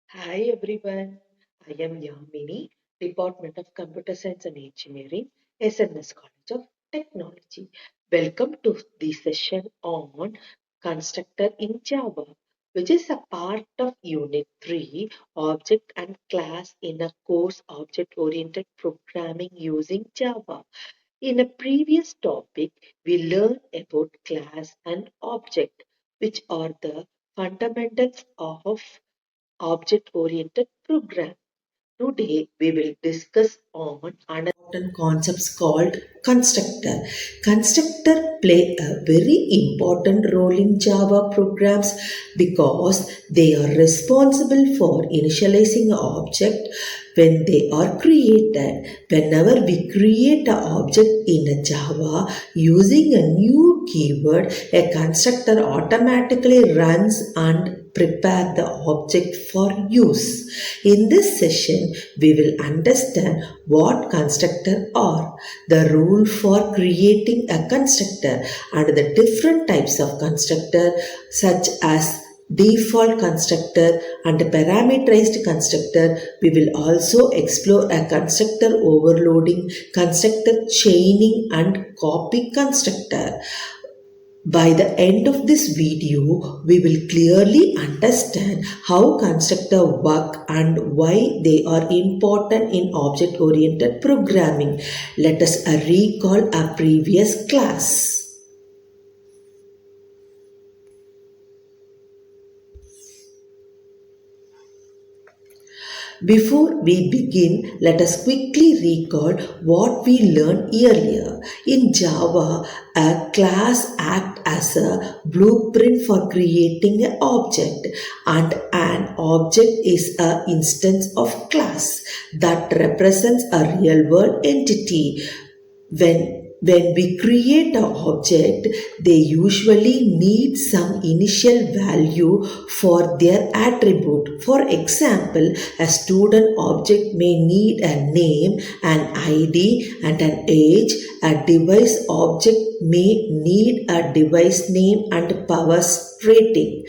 Hi everyone, I am Yamini, Department of Computer Science and Engineering, SNS College of Technology. Welcome to the session on Constructor in Java, which is a part of Unit 3, Object and Class in a course Object-Oriented Programming using Java. In a previous topic, we learned about class and object, which are the fundamentals of object-oriented program. Today we will discuss on another important concepts called constructor. Constructor play a very important role in Java programs because they are responsible for initializing an object when they are created. Whenever we create an object in a Java using a new keyword, a constructor automatically runs and prepare the object for use. In this session, we will understand what constructor are, the rule for creating a constructor and the different types of constructor such as default constructor and parameterized constructor. We will also explore a constructor overloading, constructor chaining and copy constructor. By the end of this video, we will clearly understand how constructor work and why they are important in object-oriented programming. Let us recall our previous class. Before we begin, let us quickly recall what we learned earlier. In Java, a class acts as a blueprint for creating an object, and an object is an instance of class that represents a real world entity. When we create an object, they usually need some initial value for their attribute. For example, a student object may need a name, an ID, and an age. A device object may need a device name and power rating.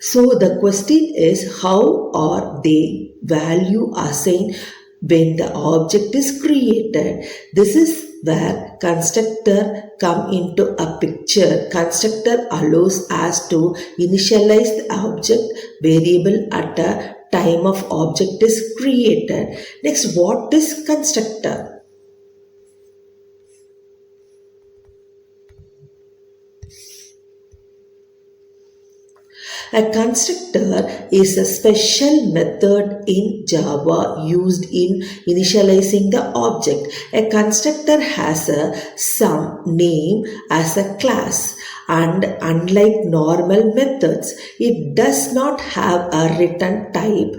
So the question is, how are they value assigned when the object is created? This is where constructor come into a picture. Constructor allows us to initialize the object variable at a time of object is created. Next, what is constructor? A constructor is a special method in Java used in initializing the object. A constructor has a some name as a class, and unlike normal methods, it does not have a return type,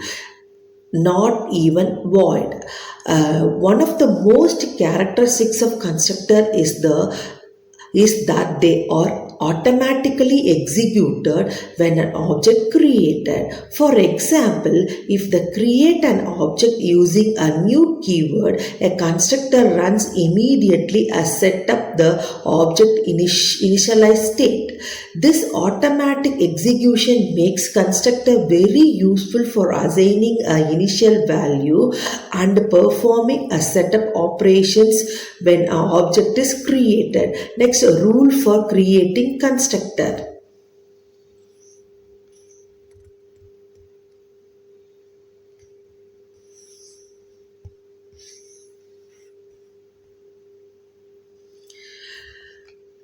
not even void. One of the most characteristics of constructor is that they are automatically executed when an object created. For example, if they create an object using a new keyword, a constructor runs immediately as set up the object initialized state. This automatic execution makes constructor very useful for assigning an initial value and performing a setup operations when an object is created. Next, a rule for creating constructor.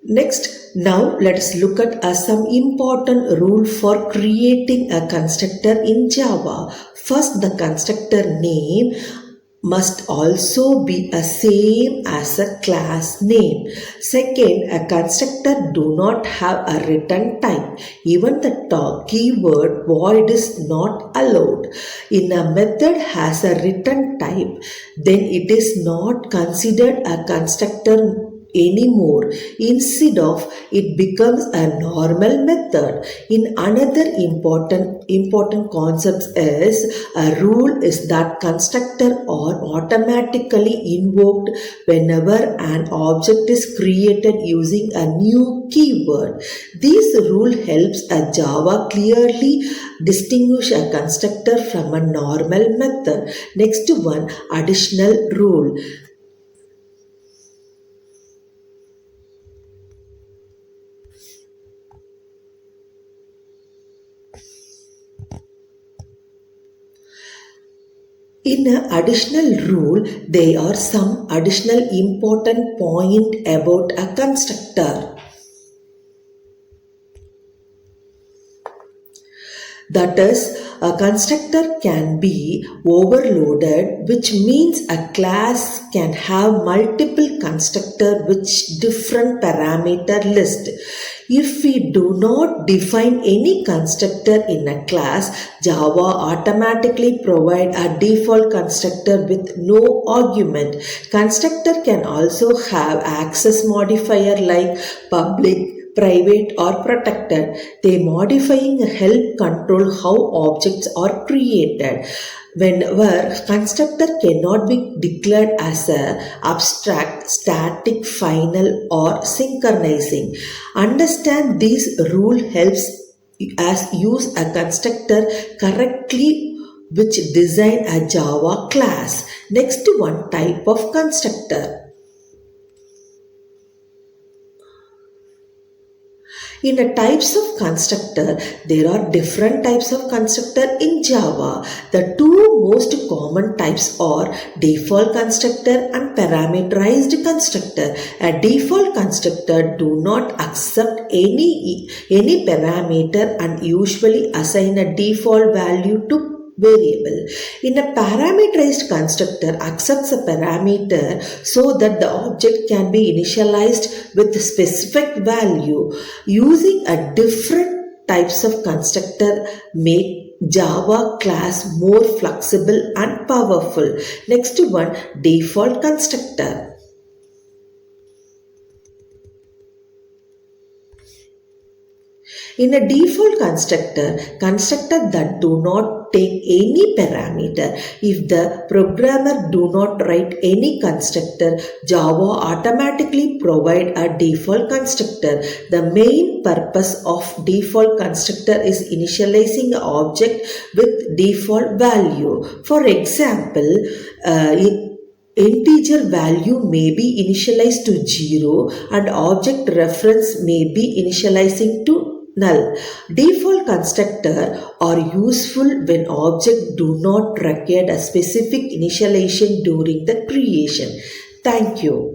Next, now let us look at some important rule for creating a constructor in Java. First, the constructor name must also be a same as a class name. Second, a constructor do not have a return type. Even the keyword void is not allowed. In a method has a return type, then it is not considered a constructor anymore. Instead of, it becomes a normal method. In another important concept is a rule is that constructor are automatically invoked whenever an object is created using a new keyword. This rule helps a Java clearly distinguish a constructor from a normal method. Next one, additional rule. In an additional rule, there are some additional important point about a constructor. That is, a constructor can be overloaded, which means a class can have multiple constructor with different parameter list. If we do not define any constructor in a class, Java automatically provide a default constructor with no argument. Constructor can also have access modifier like public, private or protected. They modifying help control how objects are created. Whenever constructor cannot be declared as a abstract, static, final or synchronizing. Understand this rule helps us use a constructor correctly which design a Java class. Next one, type of constructor. In the types of constructor, there are different types of constructor in Java. The two most common types are default constructor and parameterized constructor. A default constructor do not accept any parameter and usually assign a default value to variable. In a parameterized constructor accepts a parameter so that the object can be initialized with a specific value. Using a different types of constructor make Java class more flexible and powerful. Next one, default constructor. In a default constructor that do not take any parameter. If the programmer do not write any constructor, Java automatically provide a default constructor. The main purpose of default constructor is initializing an object with default value. For example, integer value may be initialized to 0 and object reference may be initializing to null. Default constructor are useful when objects do not require a specific initialization during the creation. Thank you.